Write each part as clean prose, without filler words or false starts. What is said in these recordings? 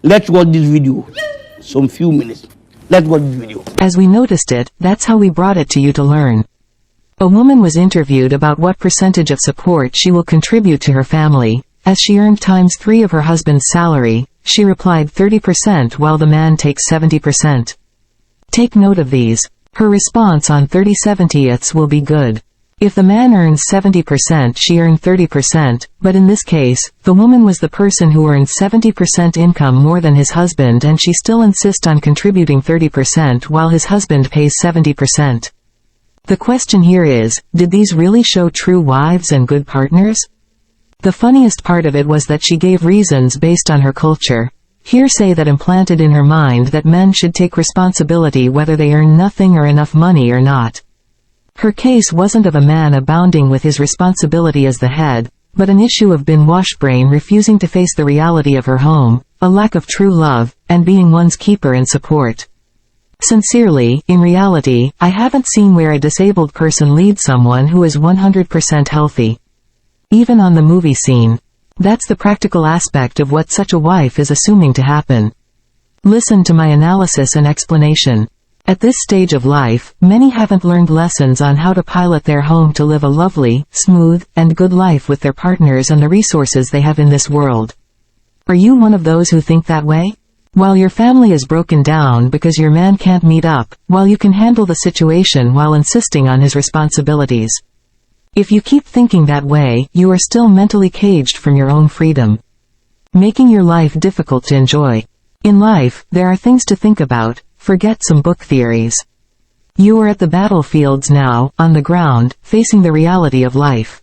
Let's watch this video. Some few minutes. Let's watch this video. As we noticed it, that's how we brought it to you to learn. A woman was interviewed about what percentage of support she will contribute to her family. As she earned times 3 of her husband's salary, she replied 30% while the man takes 70%. Take note of these. Her response on 30/70ths will be good. If the man earns 70%, she earned 30%, but in this case, the woman was the person who earned 70% income more than his husband, and she still insists on contributing 30% while his husband pays 70%. The question here is, did these really show true wives and good partners? The funniest part of it was that she gave reasons based on her culture. Hearsay that implanted in her mind that men should take responsibility whether they earn nothing or enough money or not. Her case wasn't of a man abounding with his responsibility as the head, but an issue of bin wash brain refusing to face the reality of her home, a lack of true love, and being one's keeper and support. Sincerely, in reality, I haven't seen where a disabled person leads someone who is 100% healthy. Even on the movie scene. That's the practical aspect of what such a wife is assuming to happen. Listen to my analysis and explanation. At this stage of life, many haven't learned lessons on how to pilot their home to live a lovely, smooth, and good life with their partners and the resources they have in this world. Are you one of those who think that way? While your family is broken down because your man can't meet up, while you can handle the situation while insisting on his responsibilities. If you keep thinking that way, you are still mentally caged from your own freedom, making your life difficult to enjoy. In life, there are things to think about, forget some book theories. You are at the battlefields now, on the ground, facing the reality of life.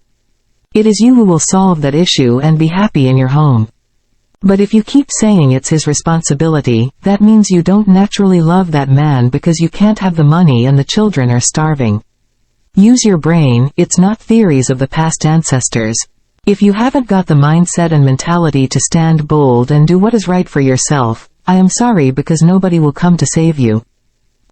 It is you who will solve that issue and be happy in your home. But if you keep saying it's his responsibility, that means you don't naturally love that man because you can't have the money and the children are starving. Use your brain, it's not theories of the past ancestors. If you haven't got the mindset and mentality to stand bold and do what is right for yourself, I am sorry because nobody will come to save you.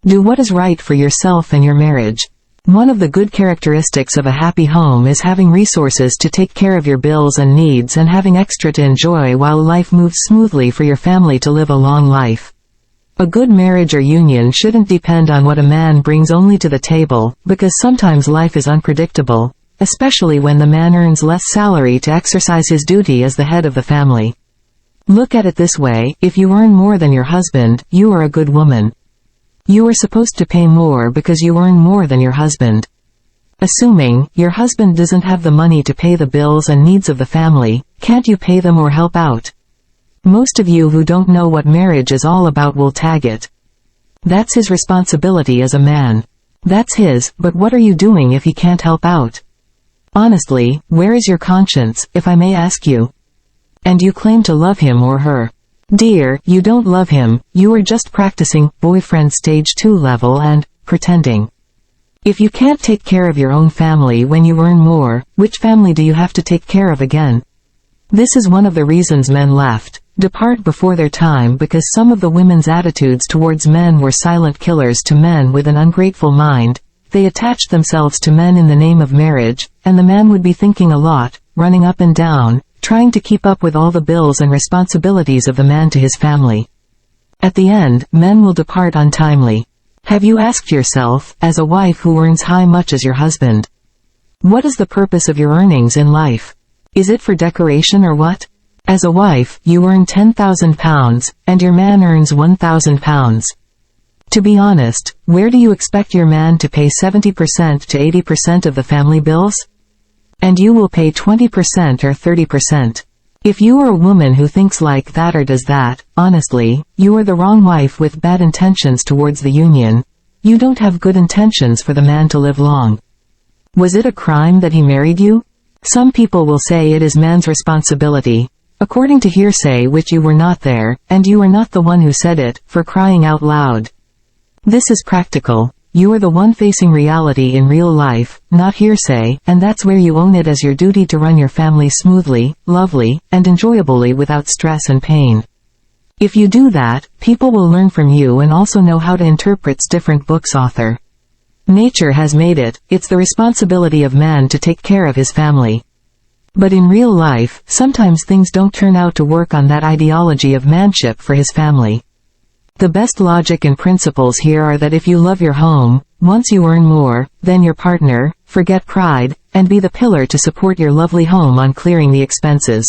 Do what is right for yourself and your marriage. One of the good characteristics of a happy home is having resources to take care of your bills and needs and having extra to enjoy while life moves smoothly for your family to live a long life. A good marriage or union shouldn't depend on what a man brings only to the table, because sometimes life is unpredictable, especially when the man earns less salary to exercise his duty as the head of the family. Look at it this way, if you earn more than your husband, you are a good woman. You are supposed to pay more because you earn more than your husband. Assuming your husband doesn't have the money to pay the bills and needs of the family, can't you pay them or help out? Most of you who don't know what marriage is all about will tag it. That's his responsibility as a man. That's his, but what are you doing if he can't help out? Honestly, where is your conscience, if I may ask you? And you claim to love him or her. Dear, you don't love him, you are just practicing boyfriend stage 2 level and pretending. If you can't take care of your own family when you earn more, which family do you have to take care of again? This is one of the reasons men depart before their time, because some of the women's attitudes towards men were silent killers to men with an ungrateful mind. They attached themselves to men in the name of marriage, and the man would be thinking a lot, running up and down, trying to keep up with all the bills and responsibilities of the man to his family. At the end, men will depart untimely. Have you asked yourself, as a wife who earns how much as your husband? What is the purpose of your earnings in life? Is it for decoration or what? As a wife, you earn £10,000, and your man earns £1,000. To be honest, where do you expect your man to pay 70% to 80% of the family bills? And you will pay 20% or 30%. If you are a woman who thinks like that or does that, honestly, you are the wrong wife with bad intentions towards the union. You don't have good intentions for the man to live long. Was it a crime that he married you? Some people will say it is man's responsibility. According to hearsay, which you were not there, and you are not the one who said it, for crying out loud. This is practical. You are the one facing reality in real life, not hearsay, and that's where you own it as your duty to run your family smoothly, lovely, and enjoyably without stress and pain. If you do that, people will learn from you and also know how to interpret different books author. Nature has made it, it's the responsibility of man to take care of his family. But in real life, sometimes things don't turn out to work on that ideology of manship for his family. The best logic and principles here are that if you love your home, once you earn more than your partner, forget pride, and be the pillar to support your lovely home on clearing the expenses.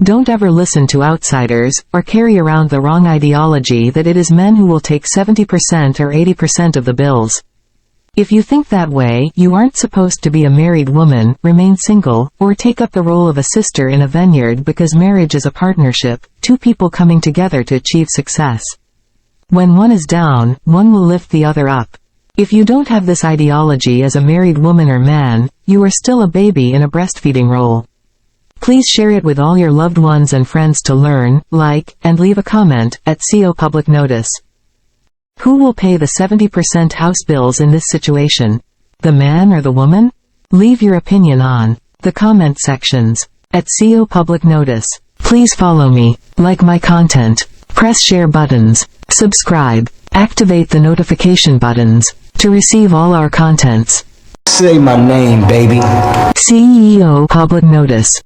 Don't ever listen to outsiders, or carry around the wrong ideology that it is men who will take 70% or 80% of the bills. If you think that way, you aren't supposed to be a married woman, remain single, or take up the role of a sister in a vineyard, because marriage is a partnership, two people coming together to achieve success. When one is down, one will lift the other up. If you don't have this ideology as a married woman or man, you are still a baby in a breastfeeding role. Please share it with all your loved ones and friends to learn, like, and leave a comment at CO Public Notice. Who will pay the 70% house bills in this situation? The man or the woman? Leave your opinion on the comment sections at CO Public Notice. Please follow me, like my content, press share buttons, subscribe, activate the notification buttons to receive all our contents. Say my name, baby. CEO Public Notice.